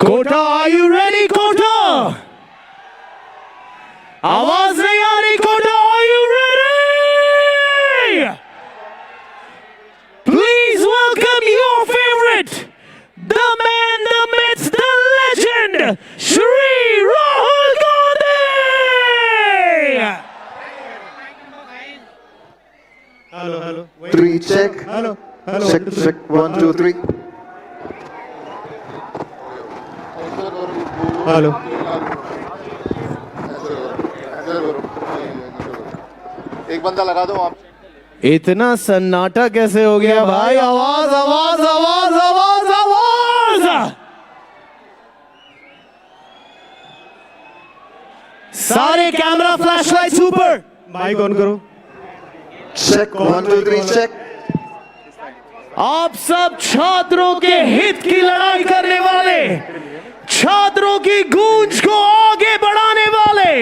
Kota, are you ready, Kota? आवाज नहीं आ रही, Kota, are you ready? Please welcome your favorite, the man, the myth, the legend, Shri Rahul Gandhi. Hello. Three, check. Hello. Check. 1, 2, 3. Hello एक बंदा लगा दो आप। इतना सन्नाटा कैसे हो गया भाई? आवाज आवाज आवाज आवाज आवाज! सारे कैमरा फ्लैशलाइट्स ऊपर। माइक ऑन करो। Check. 1, 2, 3, check. आप सब छात्रों के हित की लड़ाई करने वाले, छात्रों की गूंज को आगे बढ़ाने वाले,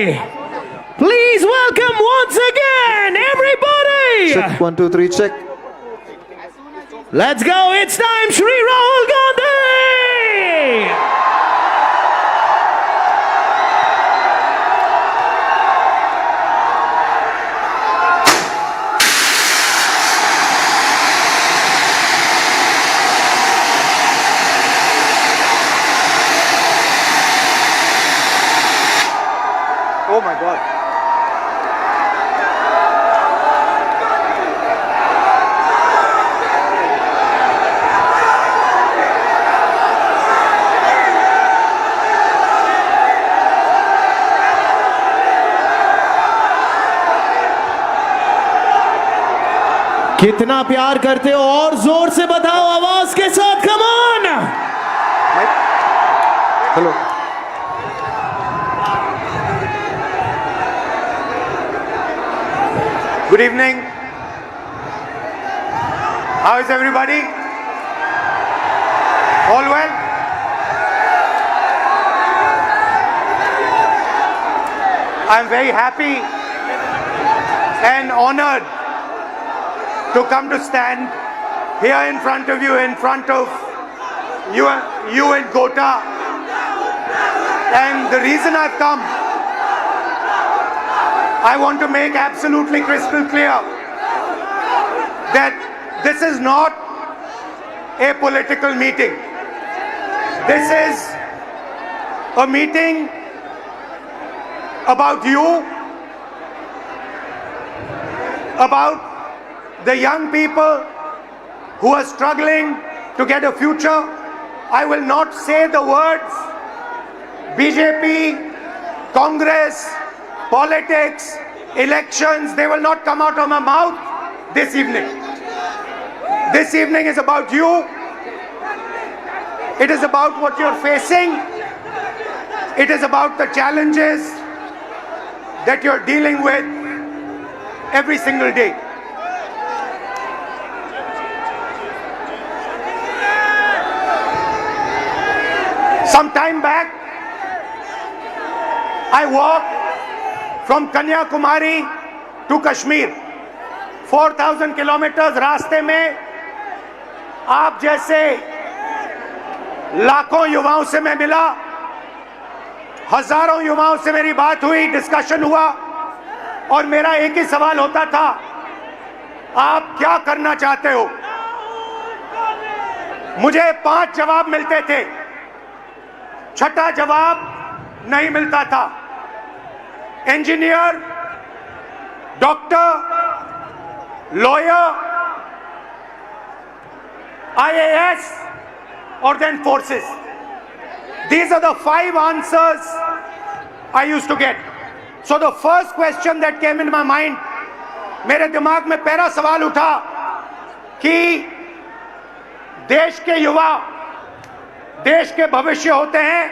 please welcome once again everybody. Check. 1, 2, 3, check. Let's go, it's time, Shri Rahul Gandhi. Oh my God. कितना प्यार करते हो और जोर से बताओ आवाज के साथ, come on. Hello. Good evening. How is everybody? All well? I'm very happy and honored to come to stand here in front of you, in front of you and Kota. And the reason I've come, I want to make absolutely crystal clear that this is not a political meeting. This is a meeting about you, about the young people who are struggling to get a future. I will not say the words BJP, Congress, politics, elections. They will not come out of my mouth this evening. This evening is about you. It is about what you're facing. It is about the challenges that you're dealing with every single day. Some time back, I walked from Kanyakumari to Kashmir. 4,000 kilometers रास्ते में आप जैसे लाखों युवाओं से मैं मिला, हजारों युवाओं से मेरी बात हुई, डिस्कशन हुआ, और मेरा एक ही सवाल होता था, आप क्या करना चाहते हो? मुझे 5 जवाब मिलते थे, छठा जवाब नहीं मिलता था। Engineer, doctor, lawyer, IAS, or then forces. These are the 5 answers I used to get. So the first question that came in my mind, मेरे दिमाग में पहला सवाल उठा कि देश के युवा देश के भविष्य होते हैं।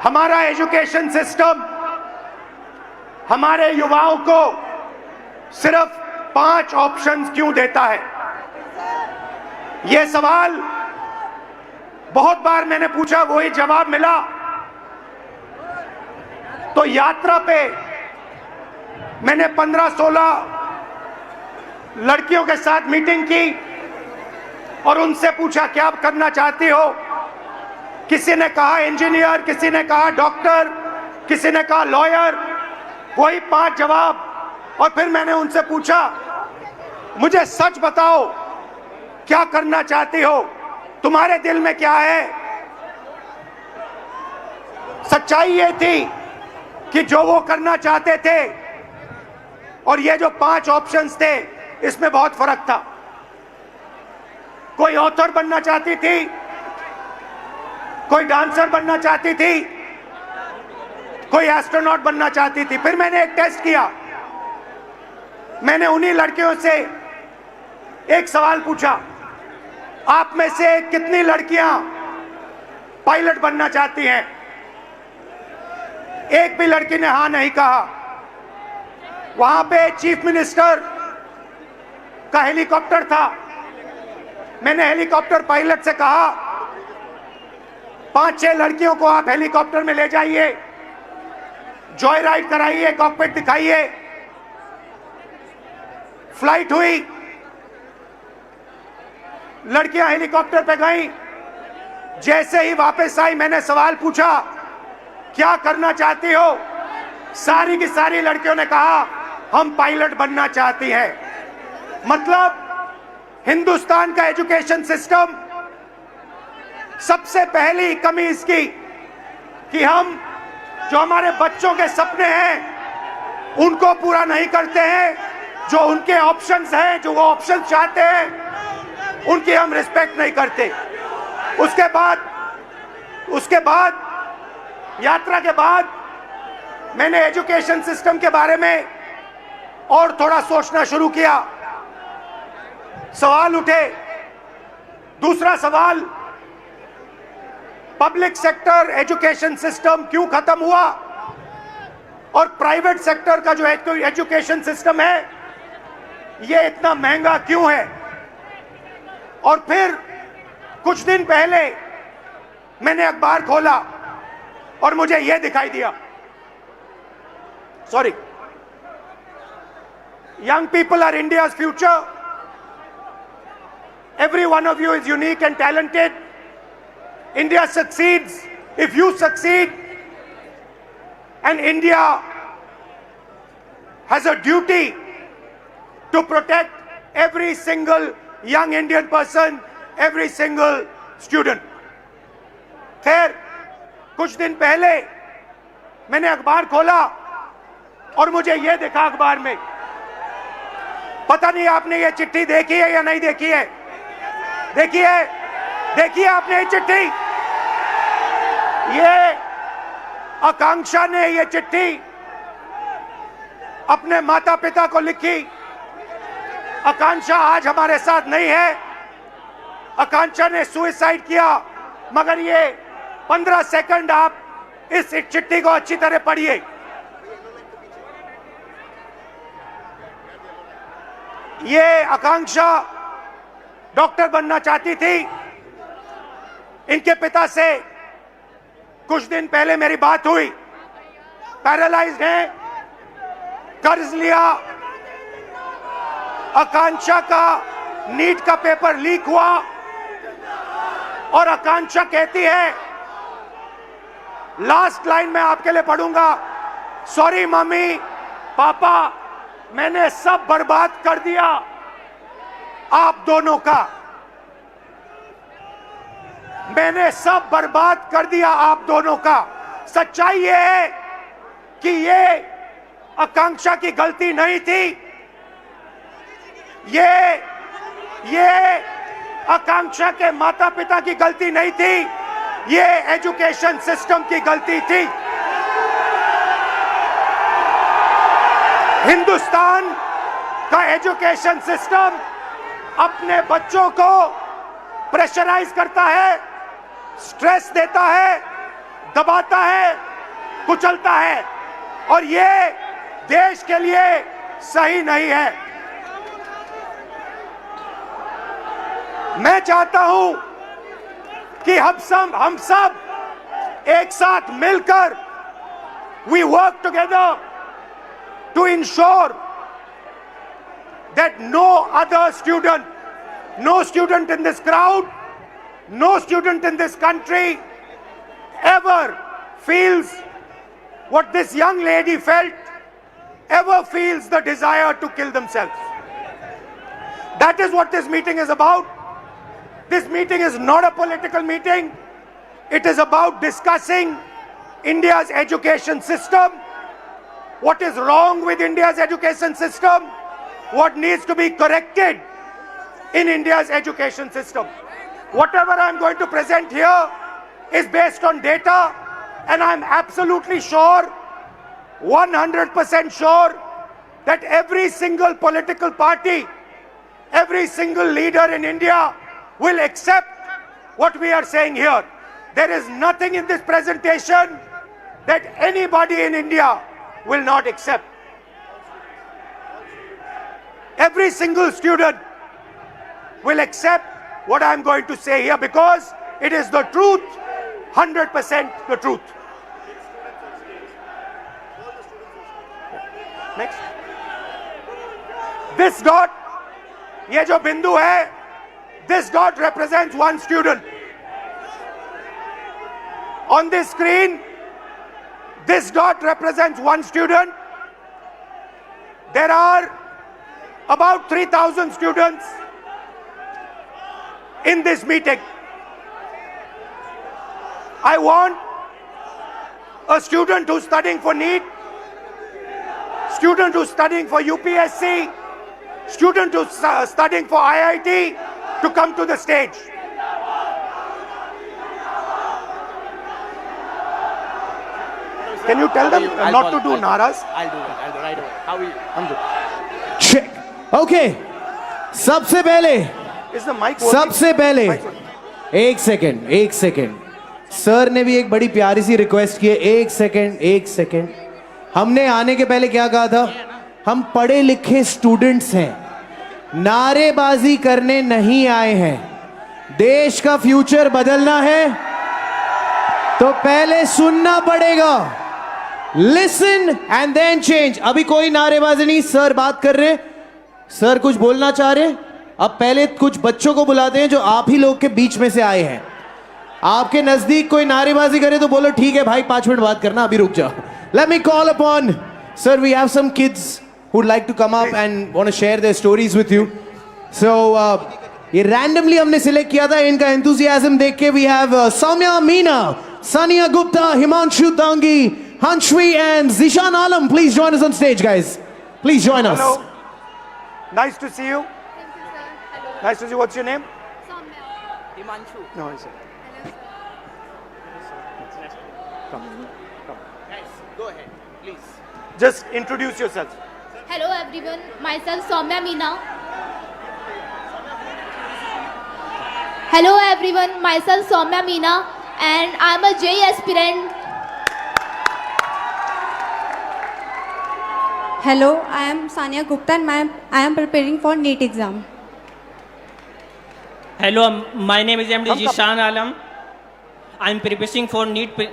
हमारा एजुकेशन सिस्टम हमारे युवाओं को सिर्फ 5 ऑप्शंस क्यों देता है? यह सवाल बहुत बार मैंने पूछा, वही जवाब मिला। तो यात्रा पे मैंने 15-16 लड़कियों के साथ मीटिंग की और उनसे पूछा क्या आप करना चाहती हो? किसी ने कहा इंजीनियर, किसी ने कहा डॉक्टर, किसी ने कहा लॉयर, कोई 5 जवाब। और फिर मैंने उनसे पूछा, मुझे सच बताओ क्या करना चाहती हो, तुम्हारे दिल में क्या है? सच्चाई ये थी कि जो वो करना चाहते थे और ये जो 5 ऑप्शंस थे, इसमें बहुत फर्क था। कोई ऑथर बनना चाहती थी, कोई डांसर बनना चाहती थी, कोई एस्ट्रोनॉट बनना चाहती थी। फिर मैंने एक टेस्ट किया, मैंने उन्हीं लड़कियों से एक सवाल पूछा, आप में से कितनी लड़कियां पायलट बनना चाहती हैं? एक भी लड़की ने हां नहीं कहा। वहां पे चीफ मिनिस्टर का हेलीकॉप्टर था। मैंने हेलीकॉप्टर पायलट से कहा, 5-6 लड़कियों को आप हेलीकॉप्टर में ले जाइए, जॉय राइड कराइए, कॉकपिट दिखाइए। फ्लाइट हुई, लड़कियां हेलीकॉप्टर पे गईं। जैसे ही वापस आई, मैंने सवाल पूछा, क्या करना चाहती हो? सारी की सारी लड़कियों ने कहा, हम पायलट बनना चाहती हैं। मतलब हिंदुस्तान का एजुकेशन सिस्टम, सबसे पहली कमी इसकी कि हम जो हमारे बच्चों के सपने हैं उनको पूरा नहीं करते हैं। जो उनके ऑप्शंस हैं, जो वो ऑप्शंस चाहते हैं, उनकी हम रिस्पेक्ट नहीं करते। उसके बाद यात्रा के बाद मैंने एजुकेशन सिस्टम के बारे में और थोड़ा सोचना शुरू किया। सवाल उठे। दूसरा सवाल, पब्लिक सेक्टर एजुकेशन सिस्टम क्यों खत्म हुआ और प्राइवेट सेक्टर का जो एजुकेशन सिस्टम है ये इतना महंगा क्यों है? और फिर कुछ दिन पहले मैंने अखबार खोला और मुझे यह दिखाई दिया, sorry, young people are India's future. Every one of you is unique and talented. India succeeds if you succeed, and India has a duty to protect every single young Indian person, every single student. खैर, कुछ दिन पहले मैंने अखबार खोला और मुझे यह देखा अखबार में, पता नहीं आपने ये चिट्ठी देखी है या नहीं देखी है? देखिए आपने ये चिट्ठी? ये आकांक्षा ने ये चिट्ठी अपने माता पिता को लिखी। आकांक्षा आज हमारे साथ नहीं है। आकांक्षा ने सुसाइड किया, मगर ये 15 सेकंड आप इस चिट्ठी को अच्छी तरह पढ़िए। ये आकांक्षा डॉक्टर बनना चाहती थी। इनके पिता से कुछ दिन पहले मेरी बात हुई। पैरालाइज्ड हैं, कर्ज लिया। आकांक्षा का नीट का पेपर लीक हुआ और आकांक्षा कहती है, लास्ट लाइन मैं आपके लिए पढ़ूंगा, सॉरी मम्मी पापा, मैंने सब बर्बाद कर दिया आप दोनों का। मैंने सब बर्बाद कर दिया आप दोनों का। सच्चाई ये है कि ये आकांक्षा की गलती नहीं थी। ये आकांक्षा के माता पिता की गलती नहीं थी। ये एजुकेशन सिस्टम की गलती थी। हिंदुस्तान का एजुकेशन सिस्टम अपने बच्चों को प्रेशराइज करता है, स्ट्रेस देता है, दबाता है, कुचलता है, और ये देश के लिए सही नहीं है। मैं चाहता हूं कि हम सब एक साथ मिलकर we work together to ensure that no other student, no student in this crowd, no student in this country ever feels what this young lady felt, ever feels the desire to kill themselves. That is what this meeting is about. This meeting is not a political meeting. It is about discussing India's education system, what is wrong with India's education system, what needs to be corrected in India's education system. Whatever I'm going to present here is based on data, and I'm absolutely sure, 100% sure, that every single political party, every single leader in India will accept what we are saying here. There is nothing in this presentation that anybody in India will not accept. Every single student will accept what I am going to say here because it is the truth, 100% the truth. Next. This dot, ये जो बिंदु है, this dot represents one student. On this screen, this dot represents one student. There are about 3,000 students in this meeting. I want a student who's studying for NEET, student who's studying for UPSC, student who's studying for IIT to come to the stage. Can you tell them not to do naras? I'll do it right away. How are you? I'm good. Check. Okay. सबसे पहले Is the mic working? सबसे पहले Mic working? एक second sir ने भी एक बड़ी प्यारी सी रिक्वेस्ट की है। एक सेकंड हमने आने के पहले क्या कहा था? हम पढ़े लिखे स्टूडेंट्स हैं, नारेबाजी करने नहीं आए हैं। देश का फ्यूचर बदलना है तो पहले सुनना पड़ेगा। Listen and then change. अभी कोई नारेबाजी नहीं, सर बात कर रहे, सर कुछ बोलना चाह रहे। अब पहले कुछ बच्चों को बुलाते हैं जो आप ही लोग के बीच में से आए हैं। आपके नजदीक कोई नारेबाजी करे तो बोलो ठीक है भाई 5 मिनट बात करना, अभी रुक जाओ। Let me call upon sir, we have some kids who'd like to come up and want to share their stories with you. So ये randomly हमने select किया था, इनका enthusiasm देख के we have Soumya Meena, Sania Gupta, Himanshu Dangi, Hanshvi and Zishan Alam. Please join us on stage, guys. Please join us. Hello. Nice to see you. Thank you, sir. Hello. Nice to see you. What's your name? Soumya. Himanshu. No, I said. Hello, sir. Guys, go ahead, please. Just introduce yourself. Hello, everyone. Myself, Soumya Meena. Hello, everyone. Myself, Soumya Meena, and I'm a JEE aspirant. Hello, I am Sania Gupta and I am preparing for NEET exam. Hello, my name is MD Zishan Alam. I'm preparing for NEET.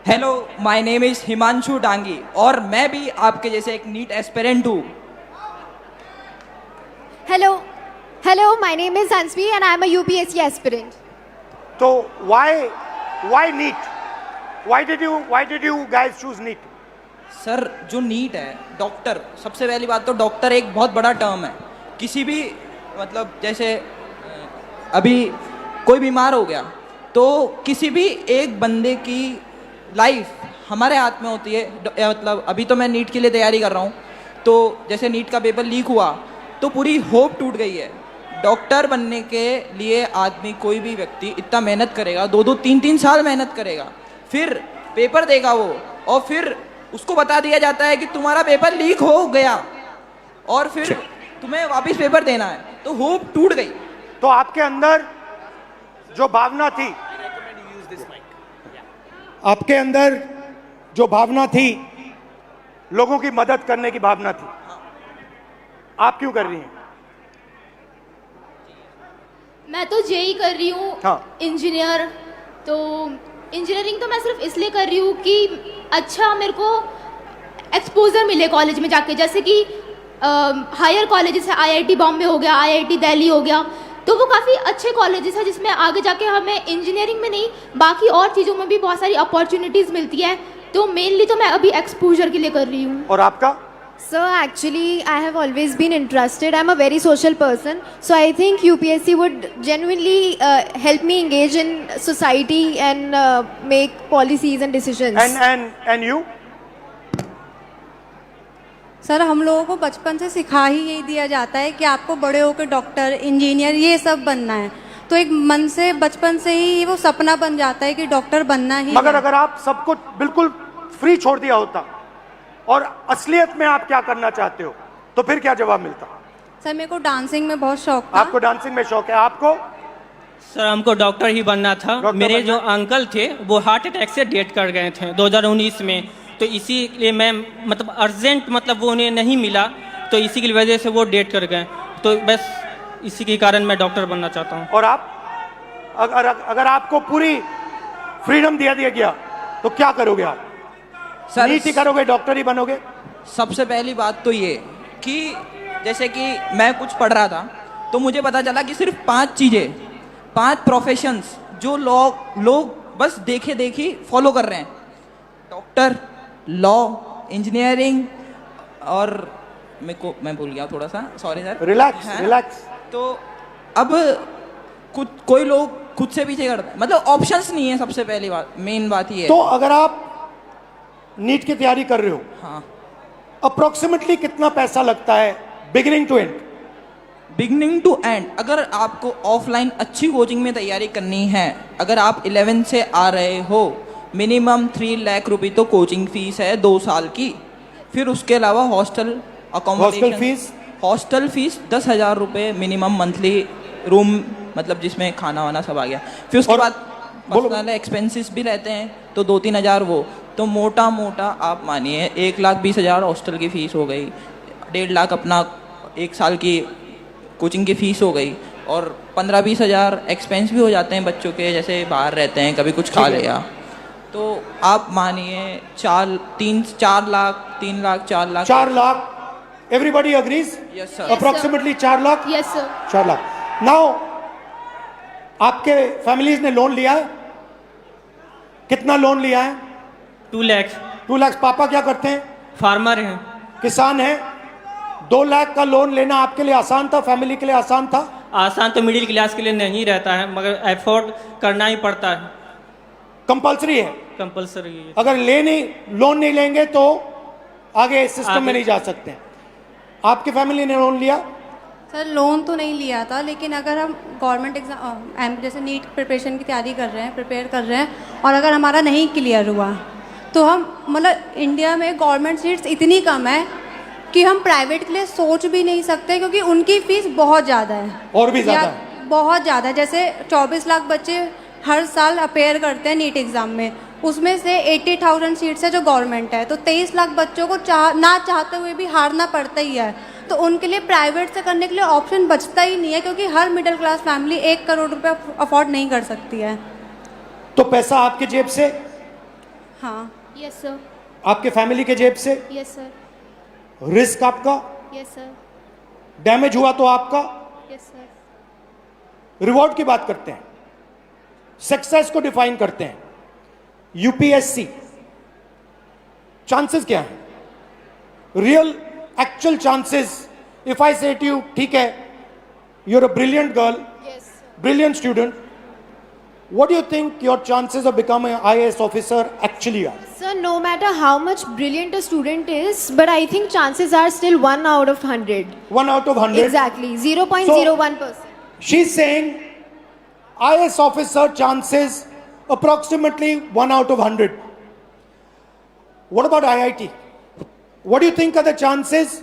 Hello, my name is Himanshu Dangi और मैं भी आपके जैसे एक NEET aspirant हूँ। Hello, my name is Hansvi and I am a UPSC aspirant. So why NEET? Why did you guys choose NEET? Sir, जो NEET है, doctor, सबसे पहली बात तो डॉक्टर एक बहुत बड़ा टर्म है। किसी भी मतलब जैसे अभी कोई बीमार हो गया तो किसी भी एक बंदे की लाइफ हमारे हाथ में होती है। मतलब अभी तो मैं नीट के लिए तैयारी कर रहा हूँ, तो जैसे नीट का पेपर लीक हुआ तो पूरी होप टूट गई है। डॉक्टर बनने के लिए आदमी, कोई भी व्यक्ति इतना मेहनत करेगा, 2-2, 3-3 साल मेहनत करेगा, फिर पेपर देगा वो, और फिर उसको बता दिया जाता है कि तुम्हारा पेपर लीक हो गया और फिर तुम्हें वापस पेपर देना है, तो होप टूट गई। तो आपके अंदर जो भावना थी, आपके अंदर जो भावना थी, लोगों की मदद करने की भावना थी, आप क्यों कर रही हैं? मैं तो JEE कर रही हूँ, हाँ। इंजीनियर। तो इंजीनियरिंग तो मैं सिर्फ इसलिए कर रही हूँ कि अच्छा मेरे को एक्सपोजर मिले कॉलेज में जाके, जैसे कि हायर कॉलेजेस है, IIT बॉम्बे हो गया, IIT दिल्ली हो गया, तो वो काफ़ी अच्छे कॉलेजेस हैं जिसमें आगे जाके हमें इंजीनियरिंग में नहीं बाकी और चीज़ों में भी बहुत सारी अपॉर्चुनिटीज़ मिलती है। तो मेनली तो मैं अभी एक्सपोजर के लिए कर रही हूँ। और आपका? Sir, actually, I have always been interested. I'm a very social person. So I think UPSC would genuinely help me engage in society and make policies and decisions. And you? Sir हम लोगों को बचपन से सिखा ही यही दिया जाता है कि आपको बड़े होकर डॉक्टर इंजीनियर ये सब बनना है, तो एक मन से बचपन से ही वो सपना बन जाता है कि डॉक्टर बनना ही मगर है। अगर आप सब कुछ बिल्कुल फ्री छोड़ दिया होता और असलियत में आप क्या करना चाहते हो तो फिर क्या जवाब मिलता? सर मेरे को डांसिंग में बहुत शौक था। आपको डांसिंग में शौक है, आपको? सर हमको डॉक्टर ही बनना था। मेरे जो अंकल थे वो हार्ट अटैक से डेथ कर गए थे 2019 में, तो इसीलिए मैं मतलब अर्जेंट मतलब वो उन्हें नहीं मिला, तो इसी की वजह से वो डेथ कर गए। तो बस इसी के कारण मैं डॉक्टर बनना चाहता हूँ। और आप? अगर आपको पूरी फ्रीडम दिया गया तो क्या करोगे आप? सर नीट ही करोगे, डॉक्टर ही बनोगे? सबसे पहली बात तो ये कि जैसे कि मैं कुछ पढ़ रहा था तो मुझे पता चला कि सिर्फ 5 चीज़ें, 5 प्रोफेशंस जो लोग बस देखे देखी फॉलो कर रहे हैं: डॉक्टर, लॉ, इंजीनियरिंग और मैं भूल गया थोड़ा सा, सॉरी सर। रिलैक्स। तो अब कोई लोग खुद से पीछे करता है, मतलब ऑप्शंस नहीं है। सबसे पहली बात, मेन बात ये है। तो अगर आप नीट की तैयारी कर रहे हो, हाँ, अप्रोक्सीमेटली कितना पैसा लगता है beginning to end? Beginning to end अगर आपको ऑफलाइन अच्छी कोचिंग में तैयारी करनी है, अगर आप 11 से आ रहे हो, मिनिमम 3 लाख रुपए तो कोचिंग फीस है 2 साल की। फिर उसके अलावा हॉस्टल अकोमोडेशन, हॉस्टल फीस 10,000 रुपये मिनिमम मंथली, रूम मतलब जिसमें खाना वाना सब आ गया। फिर उसके बाद पर्सनल एक्सपेंसेस भी रहते हैं तो 2-3 हज़ार वो, तो मोटा मोटा आप मानिए 1,20,000 हॉस्टल की फ़ीस हो गई, 1.5 लाख अपना 1 साल की कोचिंग की फ़ीस हो गई, और 15-20 हज़ार एक्सपेंस भी हो जाते हैं बच्चों के, जैसे बाहर रहते हैं कभी कुछ खा लिया, तो आप मानिए 4 lakh 4 lakh. Everybody agrees? Yes sir. Approximately 4 lakh? Yes sir. 4 lakh. Now आपके फैमिलीज ने लोन लिया है? कितना लोन लिया है? 2 लाख। 2 लाख। पापा क्या करते हैं? फार्मर हैं। किसान हैं। 2 लाख का लोन लेना आपके लिए आसान था, फैमिली के लिए आसान था? आसान तो मिडिल क्लास के लिए नहीं रहता है, मगर एफोर्ड करना ही पड़ता है। कंपल्सरी है? कंपल्सरी है। अगर लोन नहीं लेंगे तो आगे सिस्टम में नहीं जा सकते। आपकी फैमिली ने लोन लिया? सर लोन तो नहीं लिया था, लेकिन अगर हम गवर्नमेंट एग्जाम जैसे नीट प्रिपरेशन की तैयारी कर रहे हैं, प्रिपेयर कर रहे हैं, और अगर हमारा नहीं क्लियर हुआ तो हम मतलब इंडिया में गवर्नमेंट सीट्स इतनी कम है कि हम प्राइवेट के लिए सोच भी नहीं सकते, क्योंकि उनकी फ़ीस बहुत ज़्यादा है। और भी ज़्यादा है? बहुत ज़्यादा। जैसे 24 लाख बच्चे हर साल अपेयर करते हैं नीट एग्ज़ाम में, उसमें से 80,000 सीट्स है जो गवर्नमेंट है, तो 23 लाख बच्चों को ना चाहते हुए भी हारना पड़ता ही है। तो उनके लिए प्राइवेट से करने के लिए ऑप्शन बचता ही नहीं है, क्योंकि हर मिडिल क्लास फैमिली 1 करोड़ रुपए अफोर्ड नहीं कर सकती है। तो पैसा आपके जेब से? हाँ। Yes sir. आपके फैमिली के जेब से? Yes sir. रिस्क आपका? Yes sir. डैमेज हुआ तो आपका? Yes sir. रिवॉर्ड की बात करते हैं, सक्सेस को डिफाइन करते हैं। यूपीएससी चांसेस क्या है? Real actual chances, if I say to you, ठीक है, you are a brilliant girl, brilliant student, what do you think your chances of becoming an IAS officer actually are? Sir, no matter how much brilliant a student is, but I think chances are still 1 out of 100. 1 out of 100? Exactly, 0.01%. She's saying IAS officer chances approximately 1 out of 100. What about IIT? What do you think are the chances?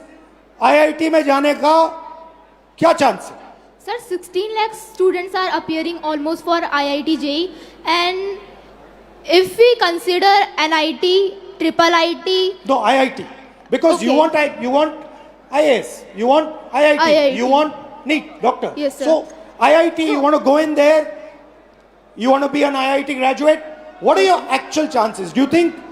IIT में जाने का क्या chance है? Sir, 16 lakh students are appearing almost for IIT JEE, and if we consider NIT, triple IT. No, IIT, because Okay. you want IAS, you want IIT, you want NEET, doctor. Yes, sir. So IIT, you want to go in there, you want to be an IIT graduate. What are your actual chances? Do you think,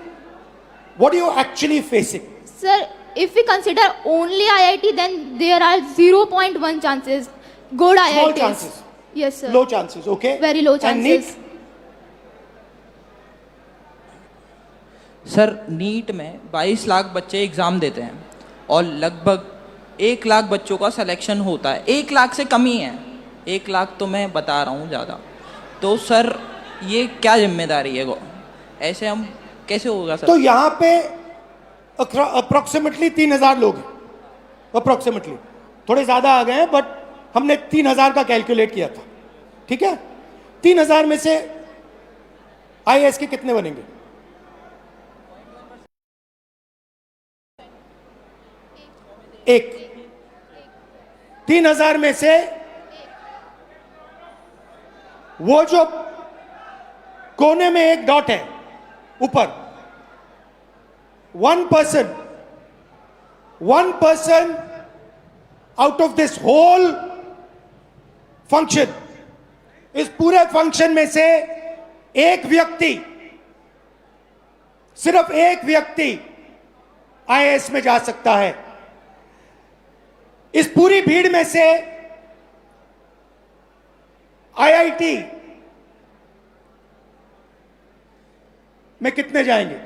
what are you actually facing? Sir, if we consider only IIT, then there are 0.1 chances. good Small IITs. chances. Yes, sir. Low chances, okay? Very low And NEET? chances. Sir NEET में 22 लाख बच्चे exam देते हैं और लगभग 1 लाख बच्चों का selection होता है, 1 लाख से कम ही है, 1 लाख तो मैं बता रहा हूँ ज़्यादा। तो सर ये क्या जिम्मेदारी है, ऐसे हम कैसे होगा सर? तो यहाँ पे अप्रोक्सीमेटली 3000 लोग हैं, अप्रोक्सीमेटली, थोड़े ज़्यादा आ गए हैं बट हमने 3000 का कैलकुलेट किया था, ठीक है? 3000 में से IAS के कितने बनेंगे? एक। 3000 में से वो जो कोने में एक डॉट है ऊपर, one person out of this whole function, इस पूरे फंक्शन में से एक व्यक्ति, सिर्फ एक व्यक्ति IAS में जा सकता है। इस पूरी भीड़ में से IIT में कितने जाएंगे?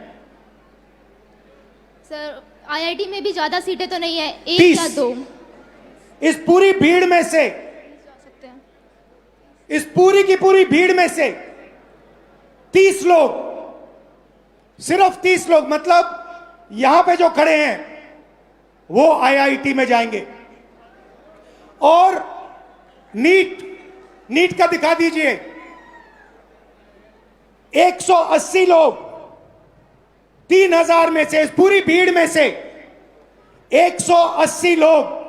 सर IIT में भी ज्यादा सीटें तो नहीं है, 1 30। या 2 इस पूरी भीड़ में से, सकते हैं। इस पूरी की पूरी भीड़ में से 30 लोग, सिर्फ 30 लोग, मतलब यहां पे जो खड़े हैं वो IIT में जाएंगे। और नीट का दिखा दीजिए, 180 लोग 3000 में से, इस पूरी भीड़ में से 180 लोग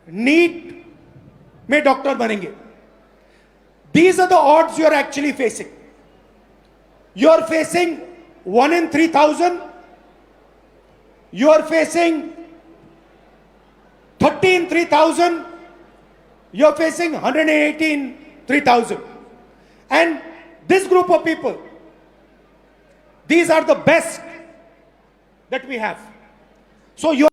नीट में डॉक्टर बनेंगे। These are the odds you are actually facing. You are facing 1 in 3000. You are facing 30 in 3000. You are facing 180 in 3000. And this group of people, these are the best that we have. So you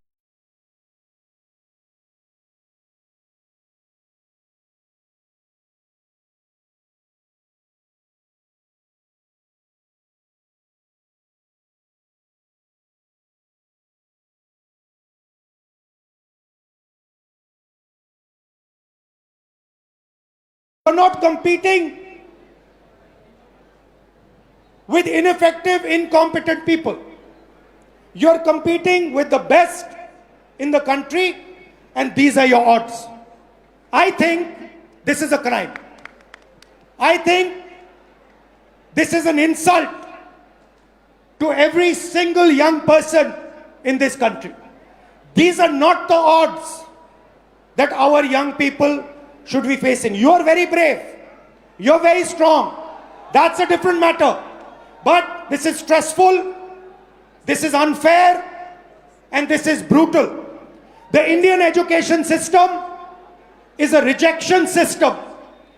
are not competing with ineffective, incompetent people. You're competing with the best in the country, and these are your odds. I think this is a crime. I think this is an insult to every single young person in this country. These are not the odds that our young people should be facing. You are very brave. You're very strong. That's a different matter. But this is stressful, this is unfair, and this is brutal. The Indian education system is a rejection system.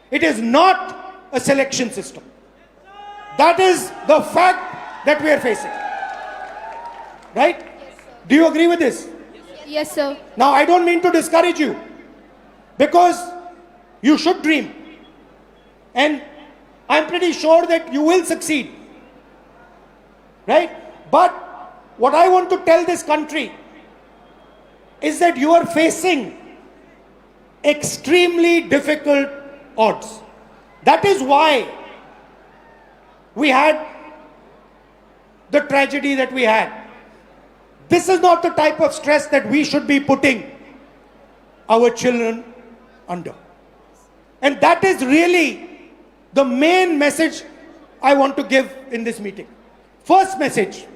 It is not a selection system. That is the fact that we are facing. Right? Do you agree with this? Yes, sir. Now, I don't mean to discourage you, because you should dream. And I'm pretty sure that you will succeed. Right? But what I want to tell this country is that you are facing extremely difficult odds. That is why we had the tragedy that we had. This is not the type of stress that we should be putting our children under. And that is really the main message I want to give in this meeting. First message,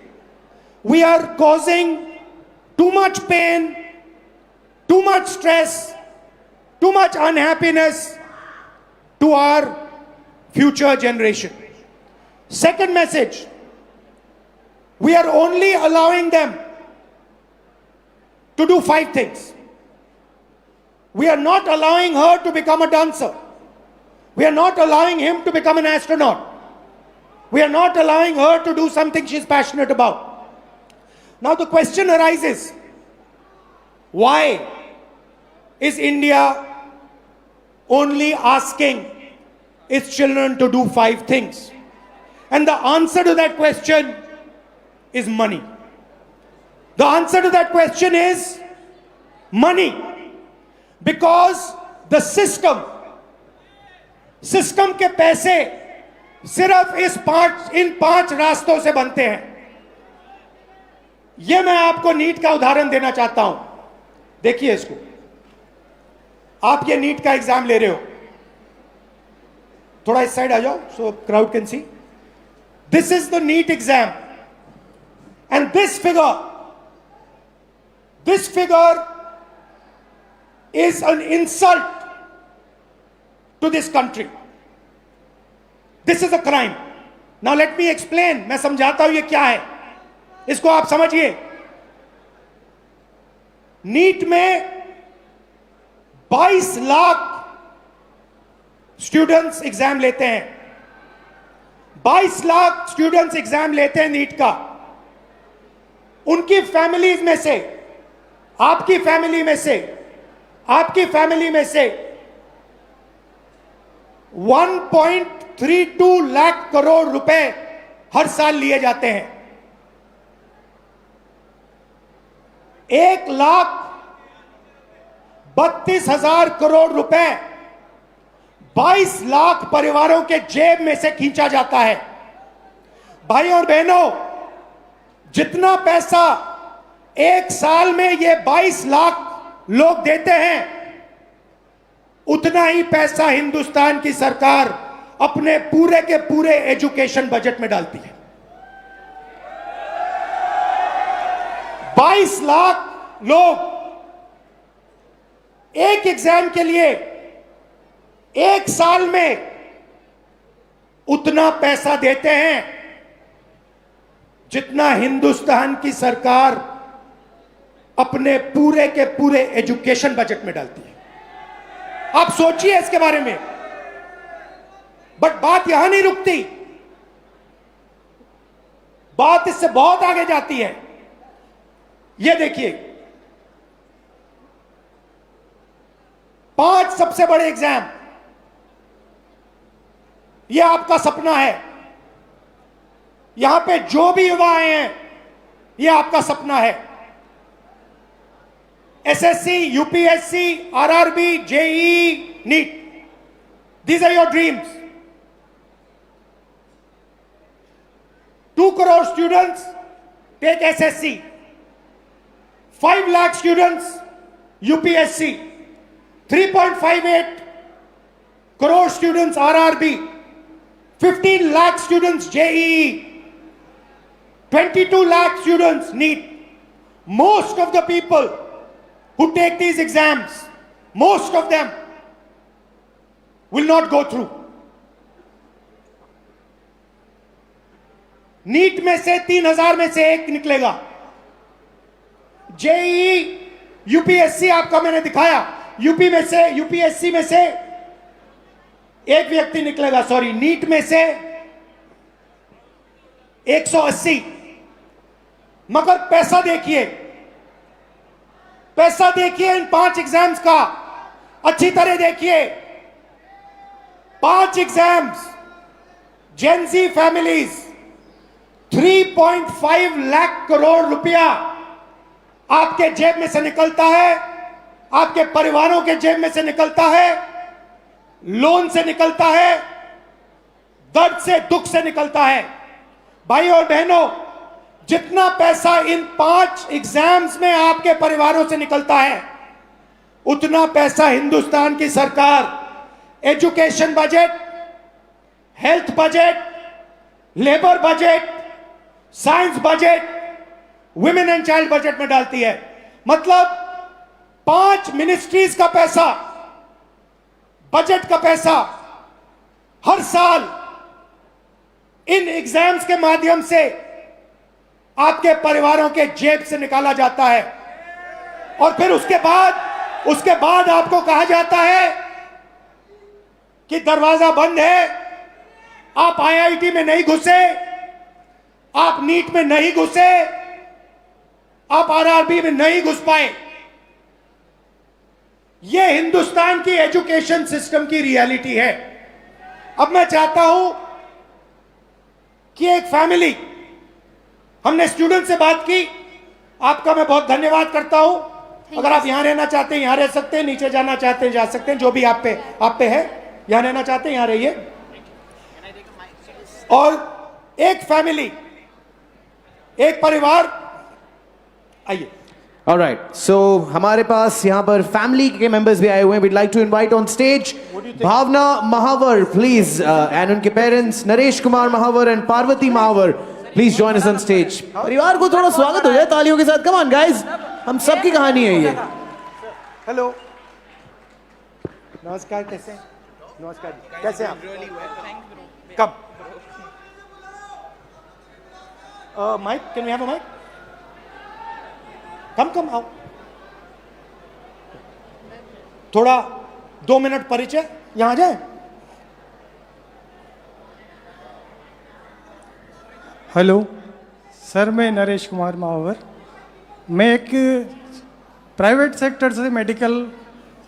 we are causing too much pain, too much stress, too much unhappiness to our future generation. Second message, we are only allowing them to do 5 things. We are not allowing her to become a dancer. We are not allowing him to become an astronaut. We are not allowing her to do something she's passionate about. Now the question arises, why is India only asking its children to do 5 things? And the answer to that question is money. The answer to that question is money. Because the system के पैसे सिर्फ इन 5 रास्तों से बनते हैं. यह मैं आपको नीट का उदाहरण देना चाहता हूं. देखिए इसको. आप ये नीट का एग्जाम ले रहे हो. थोड़ा इस साइड आ जाओ so crowd can see. This is the NEET exam and this figure is an insult to this country. This is a crime. Now let me explain. मैं समझाता हूं ये क्या है. इसको आप समझिए. नीट में 22 लाख स्टूडेंट्स एग्जाम लेते हैं. 22 लाख स्टूडेंट्स एग्जाम लेते हैं नीट का. उनकी फैमिलीज में से, आपकी फैमिली में से 1.32 लाख करोड़ रुपए हर साल लिए जाते हैं. 1,32,000 करोड़ रुपए 22 लाख परिवारों के जेब में से खींचा जाता है. भाई और बहनों, जितना पैसा एक साल में ये 22 लाख लोग देते हैं, उतना ही पैसा हिंदुस्तान की सरकार अपने पूरे के पूरे एजुकेशन बजट में डालती है. 22 लाख लोग एक एग्जाम के लिए एक साल में उतना पैसा देते हैं जितना हिंदुस्तान की सरकार अपने पूरे के पूरे एजुकेशन बजट में डालती है. आप सोचिए इसके बारे में. बट बात यहां नहीं रुकती. बात इससे बहुत आगे जाती है. यह देखिए, 5 सबसे बड़े एग्जाम. यह आपका सपना है. यहां पे जो भी युवा आए हैं, यह आपका सपना है. SSC, UPSC, RRB, JEE, NEET. These are your dreams. 2 crore students take SSC. 5 lakh students UPSC. 3.58 crore students RRB. 15 lakh students JEE. 22 lakh students NEET. Most of the people who take these exams, most of them will not go through. NEET में से 3,000 में से एक निकलेगा. JEE, UPSC आपका मैंने दिखाया. UPSC में से एक व्यक्ति निकलेगा. सॉरी, नीट में से 180. मगर पैसा देखिए इन 5 एग्जाम्स का. अच्छी तरह देखिए. 5 exams, Gen Z families, 3.5 lakh crore रुपया आपके जेब में से निकलता है, आपके परिवारों के जेब में से निकलता है, लोन से निकलता है, दर्द से, दुख से निकलता है. भाई और बहनों, जितना पैसा इन 5 एग्जाम्स में आपके परिवारों से निकलता है, उतना पैसा हिंदुस्तान की सरकार education budget, health budget, labour budget, science budget, women and child budget में डालती है. मतलब 5 मिनिस्ट्रीज का पैसा, बजट का पैसा हर साल इन एग्जाम्स के माध्यम से आपके परिवारों के जेब से निकाला जाता है. और फिर उसके बाद आपको कहा जाता है कि दरवाजा बंद है, आप आईआईटी में नहीं घुसे, आप नीट में नहीं घुसे, आप आरआरबी में नहीं घुस पाए. ये हिंदुस्तान की एजुकेशन सिस्टम की रियलिटी है। अब मैं चाहता हूं कि एक फैमिली, हमने स्टूडेंट से बात की, आपका मैं बहुत धन्यवाद करता हूं। अगर आप यहां रहना चाहते हैं यहां रह सकते हैं, नीचे जाना चाहते हैं जा सकते हैं, जो भी आप पे है। यहां रहना चाहते हैं यहां रहिए। और एक फैमिली, एक परिवार, आइए। Alright, so हमारे पास यहाँ पर फैमिली के मेंबर्स भी आए हुए हैं। We'd like to invite on stage Bhavna Mahawar, please, and उनके parents Naresh Kumar Mahawar and Parvati Mahawar, please join us on stage. परिवार को थोड़ा स्वागत हो जाए तालियों के साथ। Come on guys, हम सबकी कहानी है ये। हेलो, नमस्कार, कैसे हैं? नमस्कार, कैसे हैं आप? कब? Mike, can we have a mike? Come आओ। थोड़ा 2 मिनट परिचय, यहां जाए। हेलो सर, मैं नरेश कुमार महावर। मैं एक प्राइवेट सेक्टर से मेडिकल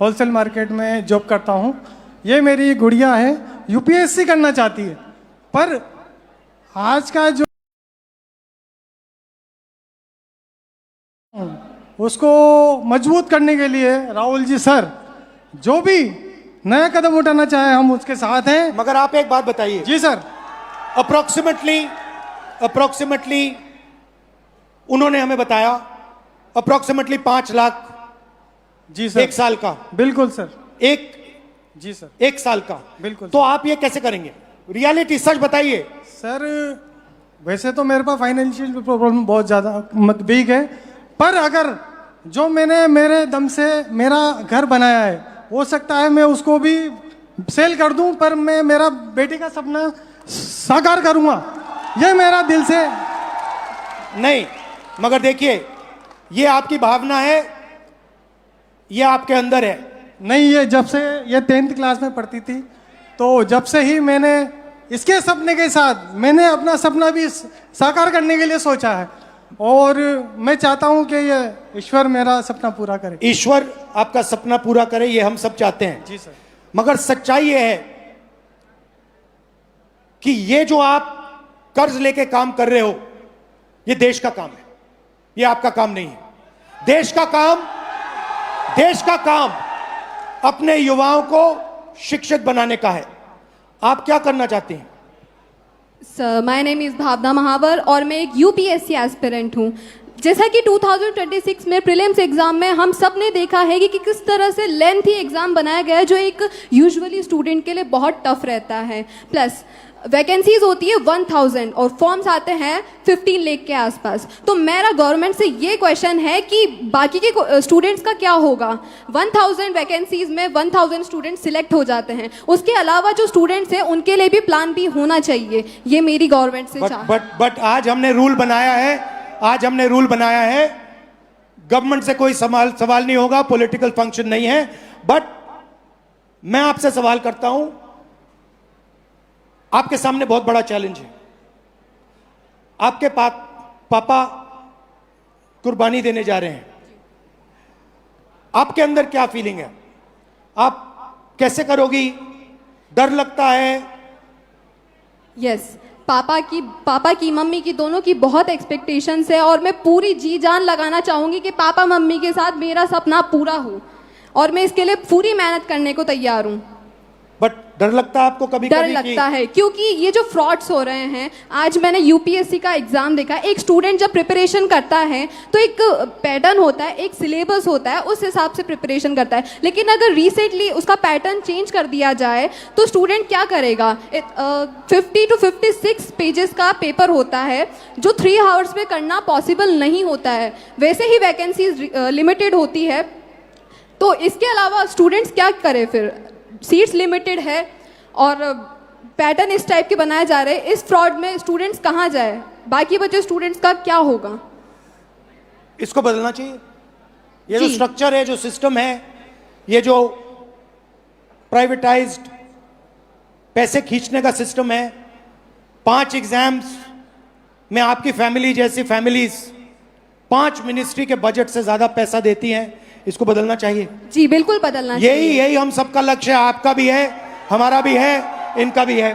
होलसेल मार्केट में जॉब करता हूं। ये मेरी गुड़िया है, यूपीएससी करना चाहती है, पर आज का जो उसको मजबूत करने के लिए राहुल जी सर जो भी नया कदम उठाना चाहे हम उसके साथ हैं। मगर आप एक बात बताइए। जी सर। अप्रोक्सीमेटली उन्होंने हमें बताया अप्रोक्सीमेटली 5 लाख। जी सर। 1 साल का। बिल्कुल सर। जी सर। 1 साल का। बिल्कुल। तो आप ये कैसे करेंगे? रियलिटी सच बताइए। सर वैसे तो मेरे पास फाइनेंशियल प्रॉब्लम बहुत ज़्यादा बिग है, पर अगर जो मैंने मेरे दम से मेरा घर बनाया है, हो सकता है मैं उसको भी सेल कर दूं, पर मैं मेरा बेटी का सपना साकार करूंगा, ये मेरा दिल से। नहीं, मगर देखिए ये आपकी भावना है, ये आपके अंदर है। नहीं, ये जब से ये 10th क्लास में पढ़ती थी, तो जब से ही मैंने इसके सपने के साथ मैंने अपना सपना भी साकार करने के लिए सोचा है, और मैं चाहता हूं कि ये ईश्वर मेरा सपना पूरा करे। ईश्वर आपका सपना पूरा करे, ये हम सब चाहते हैं। जी सर। मगर सच्चाई ये है कि ये जो आप कर्ज लेके काम कर रहे हो, ये देश का काम है, ये आपका काम नहीं है। देश का काम अपने युवाओं को शिक्षित बनाने का है। आप क्या करना चाहते हैं? सर, माय नेम इज़ भावना महावर और मैं एक यूपीएससी एस्पिरेंट हूँ। जैसा कि 2026 में प्रीलिम्स एग्जाम में हम सब ने देखा है कि किस तरह से लेंथी एग्जाम बनाया गया है, जो एक यूजुअली स्टूडेंट के लिए बहुत टफ रहता है। प्लस वैकेंसीज होती है 1000 और फॉर्म्स आते हैं 15 लाख के आसपास। तो मेरा गवर्नमेंट से ये क्वेश्चन है कि बाकी के स्टूडेंट्स का क्या होगा? 1000 वैकेंसीज में 1000 स्टूडेंट्स सिलेक्ट हो जाते हैं, उसके अलावा जो स्टूडेंट्स हैं उनके लिए भी प्लान भी होना चाहिए। ये मेरी गवर्नमेंट से बट आज हमने रूल बनाया है, गवर्नमेंट से कोई सवाल नहीं होगा, पॉलिटिकल फंक्शन नहीं है। बट मैं आपसे सवाल करता हूं, आपके सामने बहुत बड़ा चैलेंज है। आपके पापा कुर्बानी देने जा रहे हैं, आपके अंदर क्या फीलिंग है? आप कैसे करोगी? डर लगता है? यस, पापा की मम्मी की दोनों की बहुत एक्सपेक्टेशंस है, और मैं पूरी जी जान लगाना चाहूंगी कि पापा मम्मी के साथ मेरा सपना पूरा हो, और मैं इसके लिए पूरी मेहनत करने को तैयार हूँ। बट डर लगता है आपको? कभी डर लगता है, क्योंकि ये जो फ्रॉड्स हो रहे हैं, आज मैंने यूपीएससी का एग्जाम देखा। एक स्टूडेंट जब प्रिपरेशन करता है तो एक पैटर्न होता है, एक सिलेबस होता है, उस हिसाब से प्रिपरेशन करता है। लेकिन अगर रिसेंटली उसका पैटर्न चेंज कर दिया जाए तो स्टूडेंट क्या करेगा? 50 to 56 पेजेस का पेपर होता है, जो 3 आवर्स में करना पॉसिबल नहीं होता है। वैसे ही वैकेंसीज लिमिटेड होती है, तो इसके अलावा स्टूडेंट्स क्या करें फिर? सीट्स लिमिटेड है और पैटर्न इस टाइप के बनाए जा रहे हैं। इस फ्रॉड में स्टूडेंट्स कहाँ जाए? बाकी बचे स्टूडेंट्स का क्या होगा? इसको बदलना चाहिए। ये जो स्ट्रक्चर है, जो सिस्टम है, ये जो प्राइवेटाइज्ड पैसे खींचने का सिस्टम है, 5 एग्जाम्स में आपकी फैमिली जैसी फैमिलीज 5 मिनिस्ट्री के बजट से ज्यादा पैसा देती हैं। इसको बदलना चाहिए। जी बिल्कुल बदलना चाहिए। यही हम सबका लक्ष्य है, आपका भी है, हमारा भी है, इनका भी है।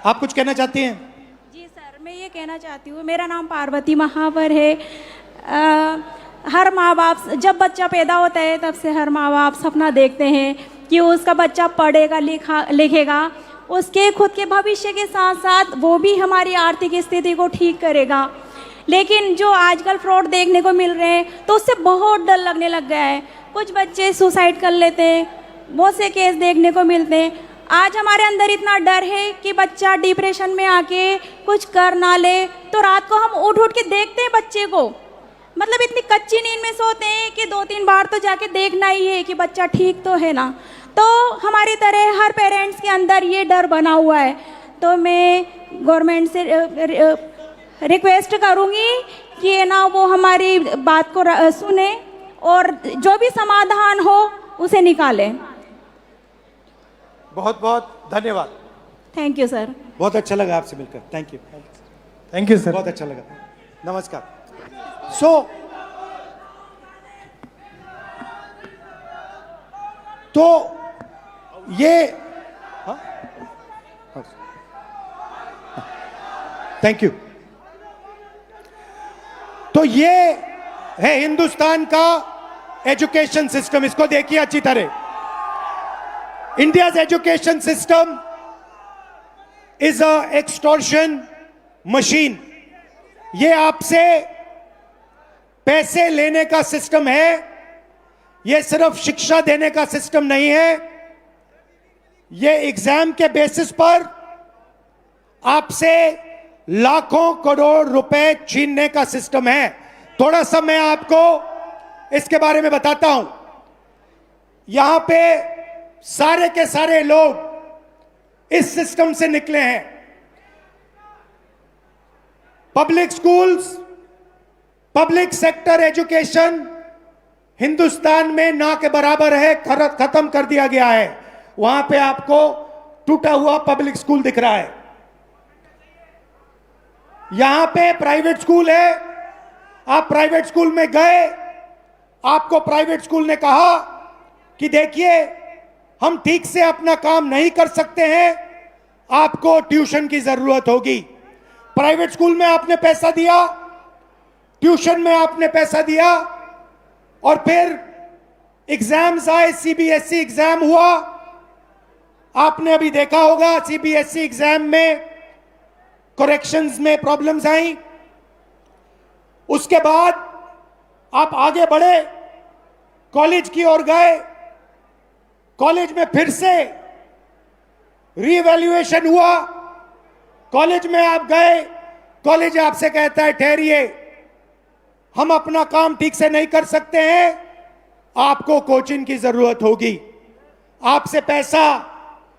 आप कुछ कहना चाहती हैं? जी सर, मैं ये कहना चाहती हूँ, मेरा नाम पार्वती महावर है। हर माँ बाप जब बच्चा पैदा होता है तब से हर माँ बाप सपना देखते हैं कि उसका बच्चा पढ़ेगा लिखेगा, उसके खुद के भविष्य के साथ साथ वो भी हमारी आर्थिक स्थिति को ठीक करेगा। लेकिन जो आजकल फ्रॉड देखने को मिल रहे हैं तो उससे बहुत डर लगने लग गया है। कुछ बच्चे सुसाइड कर लेते हैं, बहुत से केस देखने को मिलते हैं। आज हमारे अंदर इतना डर है कि बच्चा डिप्रेशन में आके कुछ कर ना ले, तो रात को हम उठ उठ के देखते हैं बच्चे को, मतलब इतनी कच्ची नींद में सोते हैं कि 2-3 बार तो जाके देखना ही है कि बच्चा ठीक तो है ना। तो हमारी तरह हर पेरेंट्स के अंदर ये डर बना हुआ है। तो मैं गवर्नमेंट से रिक्वेस्ट करूँगी कि ये ना वो हमारी बात को सुने और जो भी समाधान हो उसे निकालें। बहुत बहुत धन्यवाद। Thank you sir. बहुत अच्छा लगा आपसे मिलकर। Thank you. Thank you sir. बहुत अच्छा लगा। नमस्कार। तो ये थैंक यू। तो ये है हिंदुस्तान का एजुकेशन सिस्टम। इसको देखिए अच्छी तरह। India's education system is a extortion machine. ये आपसे पैसे लेने का सिस्टम है, ये सिर्फ शिक्षा देने का सिस्टम नहीं है। ये एग्जाम के बेसिस पर आपसे लाखों करोड़ रुपए छीनने का सिस्टम है। थोड़ा सा मैं आपको इसके बारे में बताता हूं। यहां पे सारे के सारे लोग इस सिस्टम से निकले हैं। Public schools, public sector education Hindustan में ना के बराबर है, खत्म कर दिया गया है। वहां पे आपको टूटा हुआ पब्लिक स्कूल दिख रहा है। यहां पे प्राइवेट स्कूल है। आप प्राइवेट स्कूल में गए, आपको प्राइवेट स्कूल ने कहा कि देखिए हम ठीक से अपना काम नहीं कर सकते हैं, आपको ट्यूशन की जरूरत होगी। प्राइवेट स्कूल में आपने पैसा दिया, ट्यूशन में आपने पैसा दिया, और फिर एग्जाम्स आए, सीबीएसई एग्जाम हुआ। आपने अभी देखा होगा सीबीएसई एग्जाम में करेक्शंस में प्रॉब्लम्स आई। उसके बाद आप आगे बढ़े, कॉलेज की ओर गए, कॉलेज में फिर से रीवैल्यूएशन हुआ। कॉलेज में आप गए, कॉलेज आपसे कहता है ठहरिए, हम अपना काम ठीक से नहीं कर सकते हैं, आपको कोचिंग की जरूरत होगी। आपसे पैसा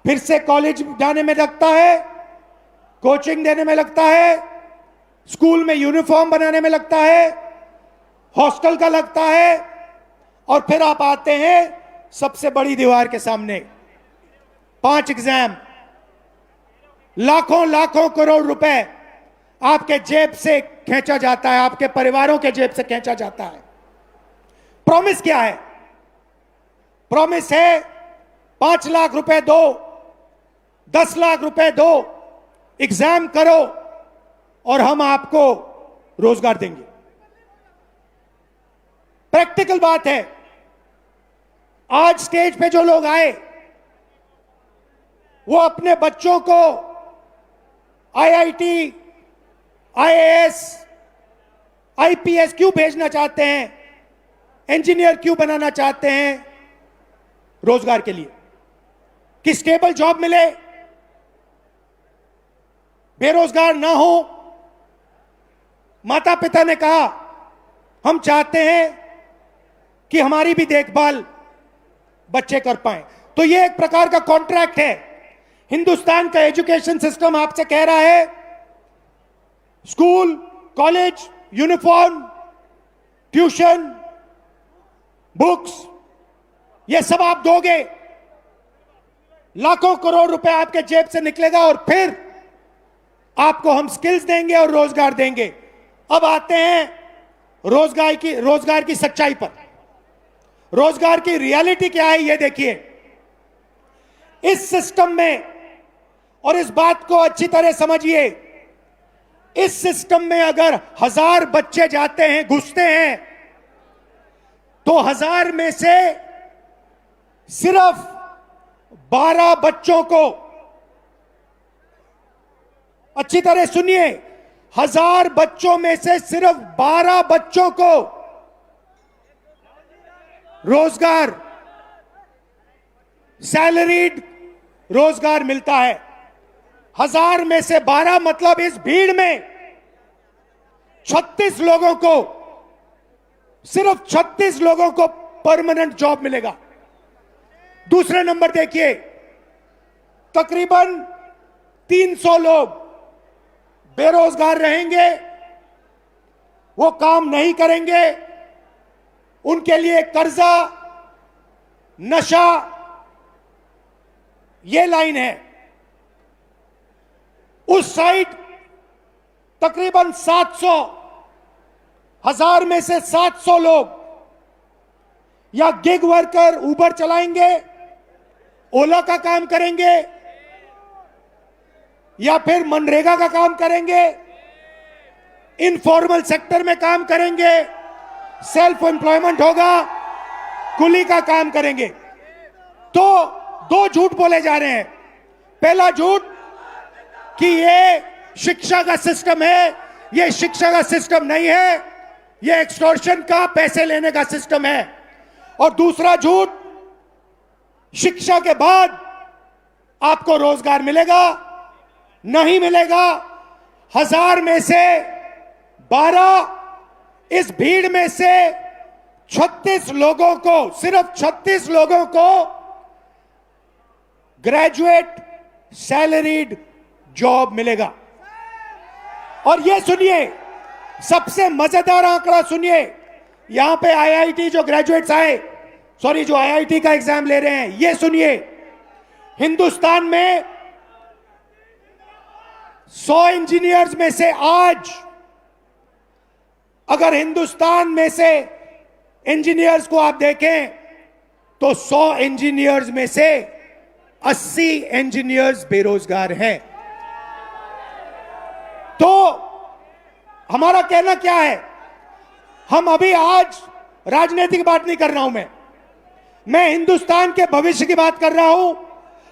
फिर से कॉलेज जाने में लगता है, कोचिंग देने में लगता है, स्कूल में यूनिफॉर्म बनाने में लगता है, हॉस्टल का लगता है, और फिर आप आते हैं सबसे बड़ी दीवार के सामने। 5 एग्जाम, लाखों लाखों करोड़ रुपए आपके जेब से खींचा जाता है, आपके परिवारों के जेब से खींचा जाता है। प्रॉमिस क्या है? प्रॉमिस है 5 लाख रुपए दो, 10 लाख रुपए दो, एग्जाम करो और हम आपको रोजगार देंगे। प्रैक्टिकल बात है। आज स्टेज पे जो लोग आए वो अपने बच्चों को आईआईटी, आईएएस, आईपीएस क्यों भेजना चाहते हैं, इंजीनियर क्यों बनाना चाहते हैं? रोजगार के लिए, कि स्टेबल जॉब मिले, बेरोजगार ना हो। माता पिता ने कहा हम चाहते हैं कि हमारी भी देखभाल बच्चे कर पाए। तो ये एक प्रकार का कॉन्ट्रैक्ट है। हिंदुस्तान का एजुकेशन सिस्टम आपसे कह रहा है school, college, uniform, tuition, books, ये सब आप दोगे, लाखों करोड़ रुपए आपके जेब से निकलेगा, और फिर आपको हम स्किल्स देंगे और रोजगार देंगे। अब आते हैं रोजगार की सच्चाई पर। रोजगार की रियलिटी क्या है ये देखिए। इस सिस्टम में, और इस बात को अच्छी तरह समझिए, इस सिस्टम में अगर 1000 बच्चे जाते हैं, घुसते हैं, तो 1000 में से सिर्फ 12 बच्चों को, अच्छी तरह सुनिए, 1000 बच्चों में से सिर्फ 12 बच्चों को रोजगार, सैलरीड रोजगार मिलता है। 1000 में से 12 मतलब इस भीड़ में 36 लोगों को, सिर्फ 36 लोगों को परमानेंट जॉब मिलेगा। दूसरे नंबर देखिए, तकरीबन 300 लोग बेरोजगार रहेंगे, वो काम नहीं करेंगे, उनके लिए कर्जा, नशा, ये लाइन है। उस साइड तकरीबन 700, 1000 में से 700 लोग या गिग वर्कर, उबर चलाएंगे, ओला का काम करेंगे, या फिर मनरेगा का काम करेंगे, इनफॉर्मल सेक्टर में काम करेंगे, सेल्फ एम्प्लॉयमेंट होगा, कुली का काम करेंगे। तो 2 झूठ बोले जा रहे हैं। पहला झूठ कि ये शिक्षा का सिस्टम है, ये शिक्षा का सिस्टम नहीं है, ये एक्सटॉर्शन का, पैसे लेने का सिस्टम है। और दूसरा झूठ, शिक्षा के बाद आपको रोजगार मिलेगा, नहीं मिलेगा। 1000 में से 12, इस भीड़ में से 36 लोगों को, सिर्फ 36 लोगों को ग्रेजुएट सैलरीड जॉब मिलेगा। और ये सुनिए, सबसे मजेदार आंकड़ा सुनिए, यहां पे आईआईटी जो ग्रेजुएट्स आए, सॉरी जो आईआईटी का एग्जाम ले रहे हैं, ये सुनिए, हिंदुस्तान में 100 इंजीनियर्स में से आज, अगर हिंदुस्तान में से इंजीनियर्स को आप देखें तो 100 इंजीनियर्स में से 80 इंजीनियर्स बेरोजगार हैं। तो हमारा कहना क्या है, हम अभी आज राजनीतिक बात नहीं कर रहा हूं, मैं हिंदुस्तान के भविष्य की बात कर रहा हूं,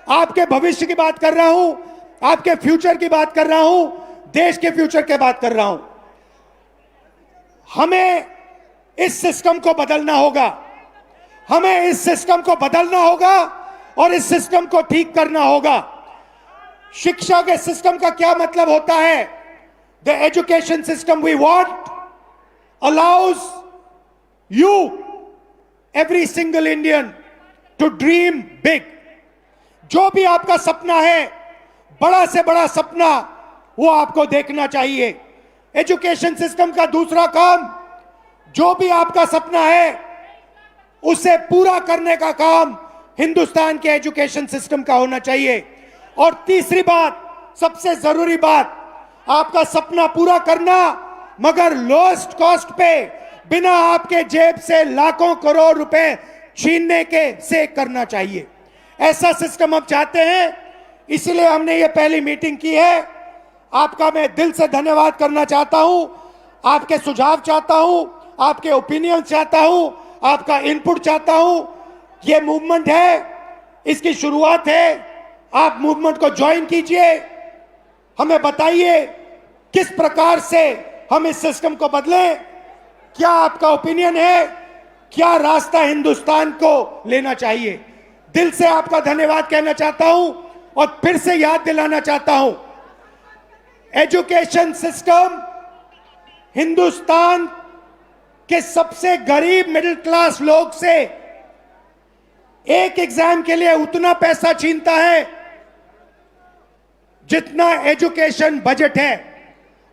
आपके भविष्य की बात कर रहा हूं, आपके फ्यूचर की बात कर रहा हूं, देश के फ्यूचर की बात कर रहा हूं। हमें इस सिस्टम को बदलना होगा, हमें इस सिस्टम को बदलना होगा और इस सिस्टम को ठीक करना होगा। शिक्षा के सिस्टम का क्या मतलब होता है? The education system we want allows you, every single Indian, to dream big. जो भी आपका सपना है, बड़ा से बड़ा सपना, वो आपको देखना चाहिए। एजुकेशन सिस्टम का दूसरा काम, जो भी आपका सपना है उसे पूरा करने का काम हिंदुस्तान के एजुकेशन सिस्टम का होना चाहिए। और तीसरी बात, सबसे जरूरी बात, आपका सपना पूरा करना मगर लोएस्ट कॉस्ट पे, बिना आपके जेब से लाखों करोड़ रुपए छीनने के से करना चाहिए। ऐसा सिस्टम हम चाहते हैं, इसलिए हमने ये पहली मीटिंग की है। आपका मैं दिल से धन्यवाद करना चाहता हूं, आपके सुझाव चाहता हूं, आपके ओपिनियन चाहता हूं, आपका इनपुट चाहता हूं। ये मूवमेंट है, इसकी शुरुआत है, आप मूवमेंट को ज्वाइन कीजिए, हमें बताइए किस प्रकार से हम इस सिस्टम को बदलें, क्या आपका ओपिनियन है, क्या रास्ता हिंदुस्तान को लेना चाहिए। दिल से आपका धन्यवाद कहना चाहता हूं और फिर से याद दिलाना चाहता हूं, एजुकेशन सिस्टम हिंदुस्तान के सबसे गरीब मिडिल क्लास लोग से एक एग्जाम के लिए उतना पैसा छीनता है जितना एजुकेशन बजट है,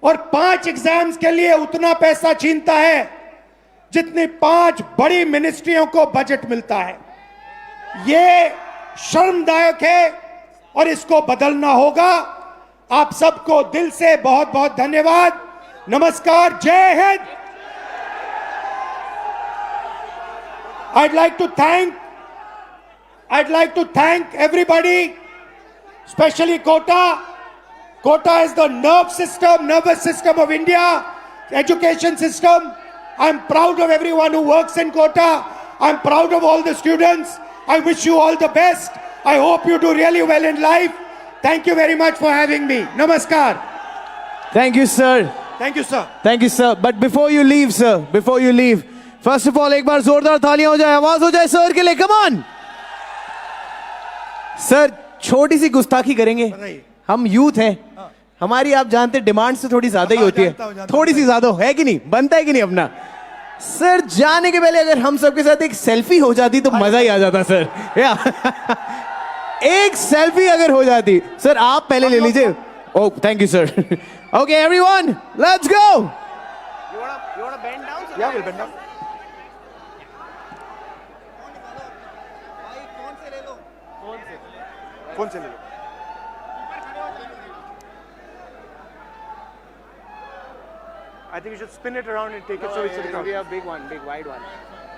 और 5 एग्जाम्स के लिए उतना पैसा छीनता है जितनी 5 बड़ी मिनिस्ट्रियों को बजट मिलता है। ये शर्मदायक है और इसको बदलना होगा। आप सबको दिल से बहुत बहुत धन्यवाद। नमस्कार, जय Hind. I'd like to thank everybody, especially Kota. Kota is the nervous system of India, education system. I'm proud of everyone who works in Kota. I'm proud of all the students. I wish you all the best. I hope you do really well in life. Thank you very much for having me. Namaskar. Thank you, sir. Thank you, sir. Thank you, sir. But before you leave, sir, before you leave, first of all, एक बार जोरदार तालियां हो जाए, आवाज हो जाए sir के लिए. Come on. सर, छोटी सी गुस्ताखी करेंगे. हम यूथ हैं. हमारी आप जानते डिमांड से थोड़ी ज्यादा ही होती है. थोड़ी सी ज्यादा है कि नहीं? बनता है कि नहीं अपना? सर, जाने के पहले अगर हम सबके साथ एक सेल्फी हो जाती तो मजा ही आ जाता सर. या एक सेल्फी अगर हो जाती. सर, आप पहले ले लीजिए. Oh, thank you, sir. Okay, everyone, let's go. You wanna bend down? So Yeah, we'll bend down. Phone se le lo. I think you should spin it around and take it so it's to the ground. We have big one, big wide one.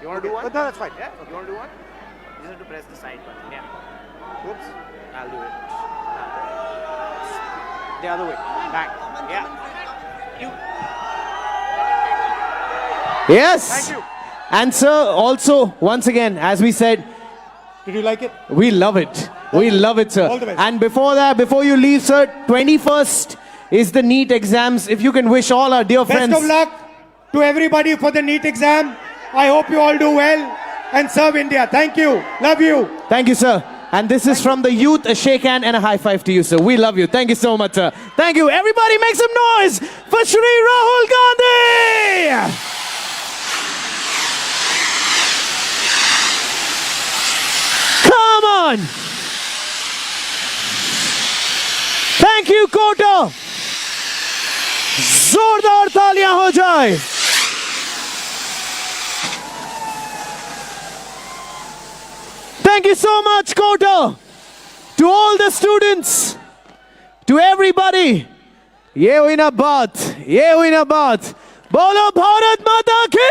You wanna do one? No, that's fine. Yeah. You wanna do one? You just have to press the side button. Yeah. Oops. I'll do it. The other way. Back. Yeah. Yes. Thank you. And sir, also, once again, as we said, Did you like it? we love it. We love it, sir. All the best. And before that, before you leave, sir, 21st is the NEET exams. If you can wish all our dear friends. Best of luck to everybody for the NEET exam. I hope you all do well and serve India. Thank you. Love you. Thank you, sir. And this is from the youth, a shake hand and a high five to you, sir. We love you. Thank you so much, sir. Thank you. Everybody make some noise for Shri Rahul Gandhi. Come on. Thank you, Kota. जोरदार तालियां हो जाए. Thank you so much, Kota. To all the students, to everybody. ये हुई ना बात, ये हुई ना बात. बोलो भारत माता की.